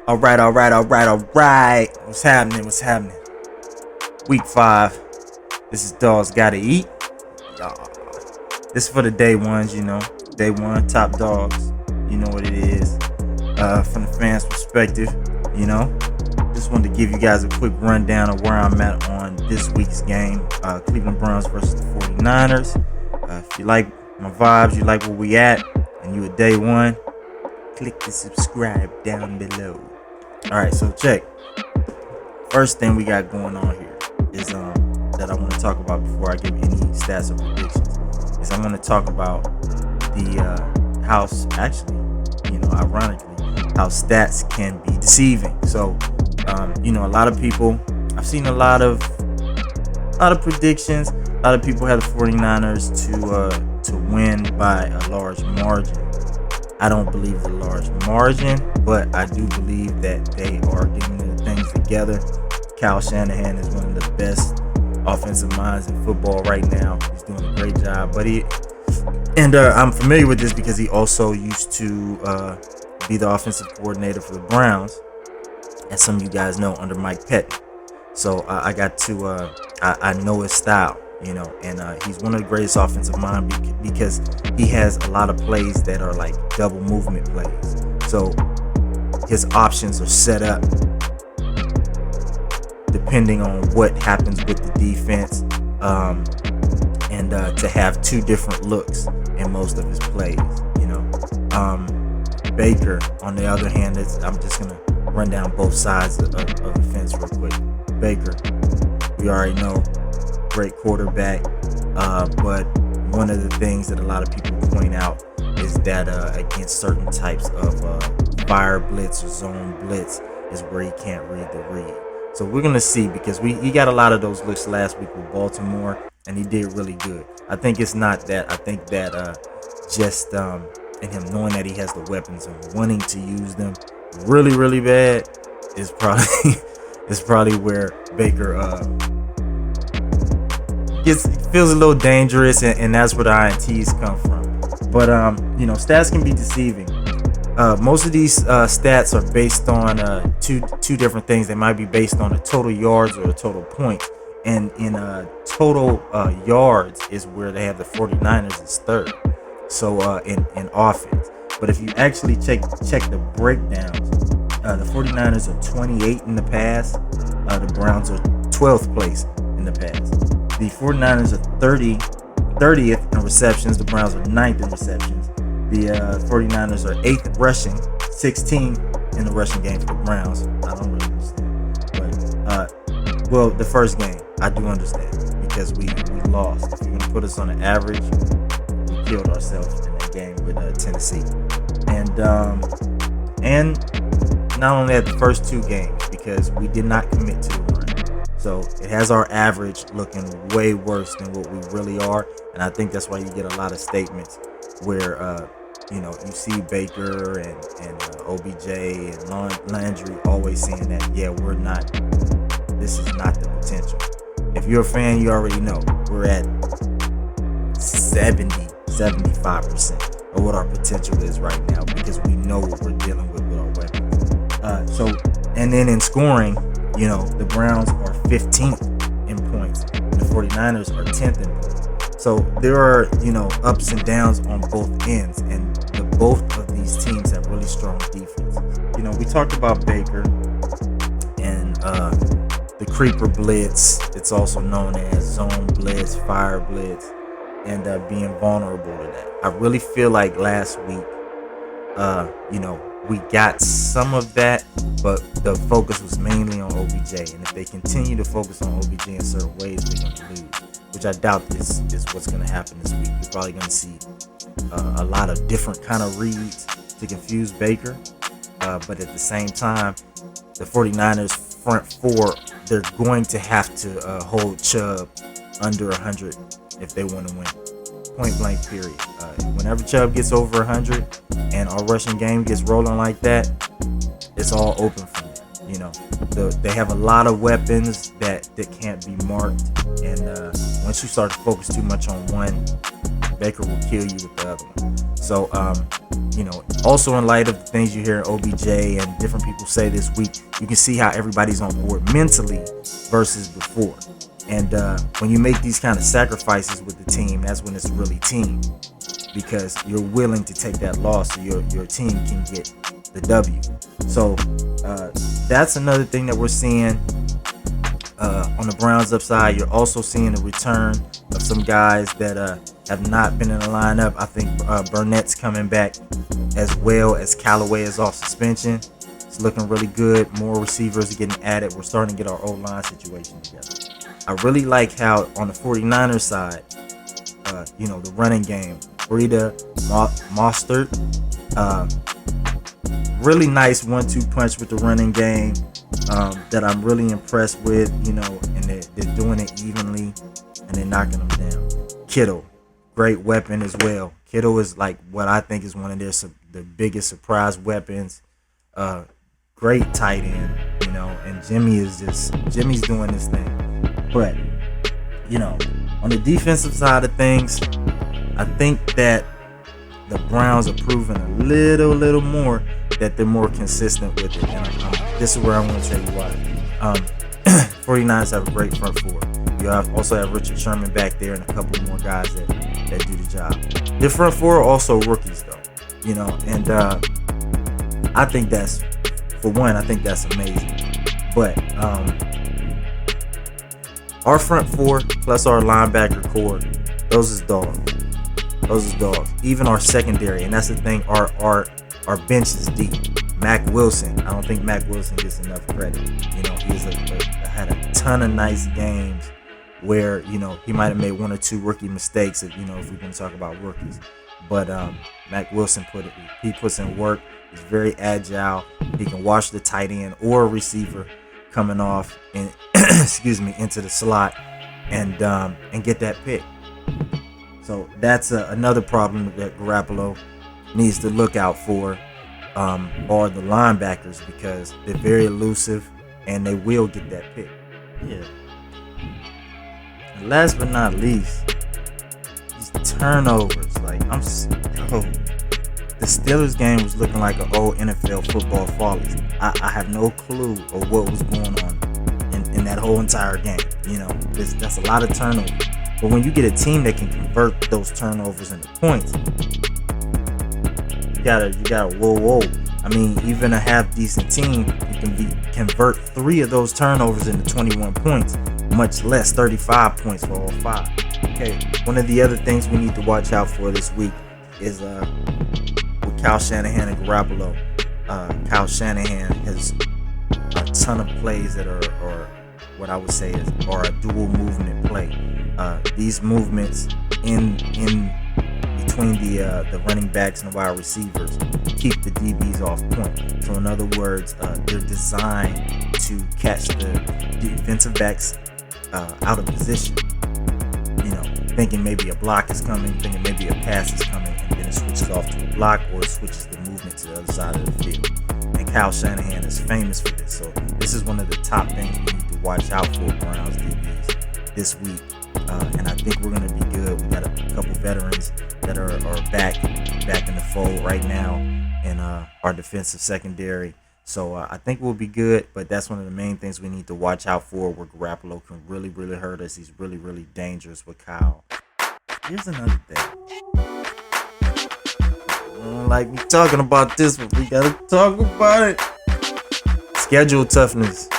All right. What's happening? Week 5. This is Dawgz Gotta Eat. Y'all. This is for the day ones, Day one, top dogs. You know what it is. From the fans' perspective, Just wanted to give you guys a quick rundown of where I'm at on this week's game. Cleveland Browns versus the 49ers. If you like my vibes, you like where we at, and you a day one, click the subscribe down below. Alright, so check. First thing we got going on here is that I want to talk about before I give any stats or predictions. Is I want to talk about the house actually, ironically, how stats can be deceiving. So a lot of people, I've seen a lot of predictions. A lot of people have the 49ers to win by a large margin. I don't believe the large margin, but I do believe that they are getting the things together. Kyle Shanahan is one of the best offensive minds in football right now. He's doing a great job, I'm familiar with this because he also used to be the offensive coordinator for the Browns, as some of you guys know, under Mike Pettin. So I got to I know his style. And he's one of the greatest offensive minds because he has a lot of plays that are like double movement plays. So his options are set up depending on what happens with the defense, and to have two different looks in most of his plays. Baker, on the other hand, I'm just gonna run down both sides of the fence real quick. Baker, we already know, great quarterback, but one of the things that a lot of people point out is that against certain types of fire blitz or zone blitz is where he can't read the read. So we're gonna see, because he got a lot of those looks last week with Baltimore, and he did really good. I think it's not that. I think that just in him knowing that he has the weapons and wanting to use them really, really bad is probably where Baker feels a little dangerous, and that's where the INTs come from. But stats can be deceiving. Most of these stats are based on two different things. They might be based on a total yards or a total points. And in total yards is where they have the 49ers as third. So in offense. But if you actually check the breakdowns, the 49ers are 28 in the pass. The Browns are 12th place in the pass. The 49ers are 30th in receptions. The Browns are 9th in receptions. The 49ers are 8th in rushing, 16th in the rushing game for the Browns. I don't really understand. But, the first game, I do understand, because we lost. If you're going to put us on an average, we killed ourselves in that game with Tennessee. And not only that, the first two games, because we did not commit to the run. So it has our average looking way worse than what we really are. And I think that's why you get a lot of statements where, you see Baker and OBJ and Landry always saying that, this is not the potential. If you're a fan, you already know we're at 75% of what our potential is right now, because we know what we're dealing with our weapons. And then in scoring, the Browns are 15th in points, and the 49ers are 10th in points. So there are, ups and downs on both ends, and both of these teams have really strong defenses. We talked about Baker and the creeper blitz. It's also known as zone blitz, fire blitz, and being vulnerable to that. I really feel like last week, we got some of that, but the focus was mainly on OBJ. And if they continue to focus on OBJ in certain ways, they're going to lose, which I doubt is what's going to happen this week. You're probably going to see a lot of different kind of reads to confuse Baker. But at the same time, the 49ers front four, they're going to have to hold Chubb under 100 if they want to win. Point blank period. Whenever Chubb gets over 100 and our rushing game gets rolling like that, it's all open for them. They have a lot of weapons that can't be marked, and once you start to focus too much on one, Baker will kill you with the other one. So Also in light of the things you hear OBJ and different people say this week, you can see how everybody's on board mentally versus before. And when you make these kind of sacrifices with the team, that's when it's really team, because you're willing to take that loss so your team can get the W. So that's another thing that we're seeing on the Browns upside. You're also seeing a return of some guys that have not been in the lineup. I think Burnett's coming back, as well as Callaway is off suspension. It's looking really good. More receivers are getting added. We're starting to get our O-line situation together. I really like how on the 49ers side, the running game, Breida, Mostert, really nice 1-2 punch with the running game that I'm really impressed with, and they're doing it evenly and they're knocking them down. Kittle, great weapon as well. Kittle is like what I think is one of the biggest surprise weapons. Great tight end, and Jimmy's doing this thing. But, on the defensive side of things, I think that the Browns are proving a little more that they're more consistent with it. And this is where I'm going to tell you why. 49ers have a great front four. You also have Richard Sherman back there and a couple more guys that do the job. Their front four are also rookies, though, and I think that's amazing. But our front four plus our linebacker core, those is dogs. Even our secondary, and that's the thing, our bench is deep. Mac Wilson, I don't think Mac Wilson gets enough credit. He's had a ton of nice games where, he might have made one or two rookie mistakes if we're going to talk about rookies. But Mac Wilson puts in work. He's very agile. He can watch the tight end or a receiver coming off and into the slot and get that pick. So that's another problem that Garoppolo needs to look out for, are the linebackers, because they're very elusive and they will get that pick. Yeah. And last but not least, these turnovers. The Steelers game was looking like an old NFL football follies. I have no clue of what was going on in that whole entire game. That's a lot of turnovers. But when you get a team that can convert those turnovers into points, you gotta whoa. I mean, even a half decent team, you can convert 3 of those turnovers into 21 points, much less 35 points for all 5. Okay, one of the other things we need to watch out for this week is with Kyle Shanahan and Garoppolo. Kyle Shanahan has a ton of plays that are what I would say are a dual movement play. These movements in between the running backs and the wide receivers keep the DBs off point. So in other words, they're designed to catch the defensive backs out of position. Thinking maybe a block is coming, thinking maybe a pass is coming, and then it switches off to a block or it switches the movement to the other side of the field. And Kyle Shanahan is famous for this. So this is one of the top things we need to watch out for Browns DBs this week. And I think we're going to be good. We got a couple veterans that are back in the fold right now in our defensive secondary. So I think we'll be good, but that's one of the main things we need to watch out for, where Garoppolo can really, really hurt us. He's really, really dangerous with Kyle. Here's another thing. I don't like me talking about this, but we got to talk about it. Schedule toughness.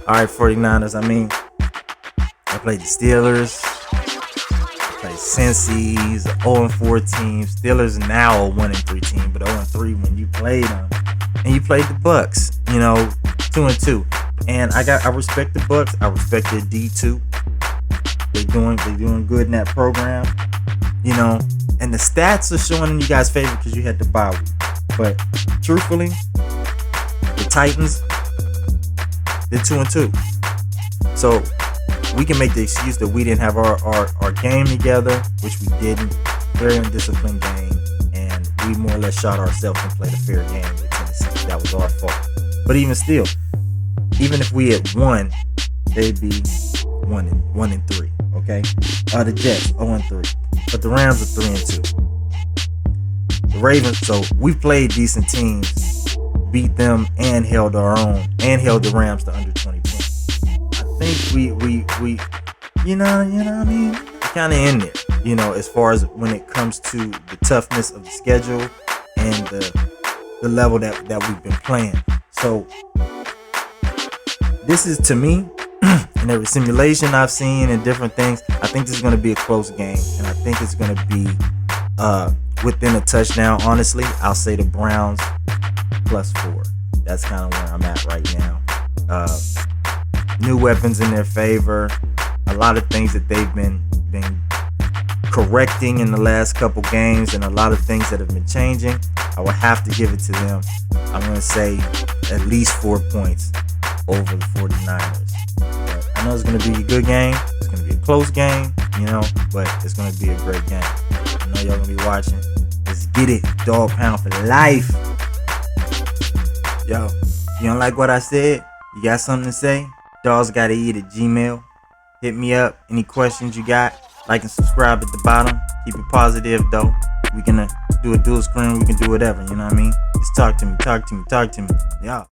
All right, 49ers. I played the Steelers. I played Cincy's, 0-4 team. Steelers now a 1-3 team, but 0-3 when you played them. And you played the Bucks, 2-2. And I respect the Bucks. I respect their D2. They're doing good in that program, And the stats are showing in you guys' favor because you had the bye week. But truthfully, the Titans, they're 2-2. So we can make the excuse that we didn't have our game together, which we didn't. Very undisciplined game, and we more or less shot ourselves and played a fair game with Tennessee. That was our fault. But even still, even if we had won, they'd be 1-3. Okay, the Jets 0-3. but the Rams are 3-2. The Ravens, so we've played decent teams, beat them, and held our own, and held the Rams to under 20 points. I think we you know what I mean? Kind of in there, as far as when it comes to the toughness of the schedule and the level that we've been playing. So this is, to me, in every simulation I've seen and different things, I think this is going to be a close game, and I think it's going to be within a touchdown. Honestly, I'll say the Browns +4. That's kind of where I'm at right now. New weapons in their favor. A lot of things that they've been correcting in the last couple games, and a lot of things that have been changing. I would have to give it to them. I'm going to say at least 4 points over the 49ers. But I know it's going to be a good game. It's going to be a close game, but it's going to be a great game. I know y'all going to be watching. Let's get it. Dog pound for life. Yo, you don't like what I said? You got something to say? Dawgz Gotta Eat at Gmail. Hit me up. Any questions you got? Like and subscribe at the bottom. Keep it positive, though. We can do a dual screen. We can do whatever, you know what I mean? Just talk to me. Yeah.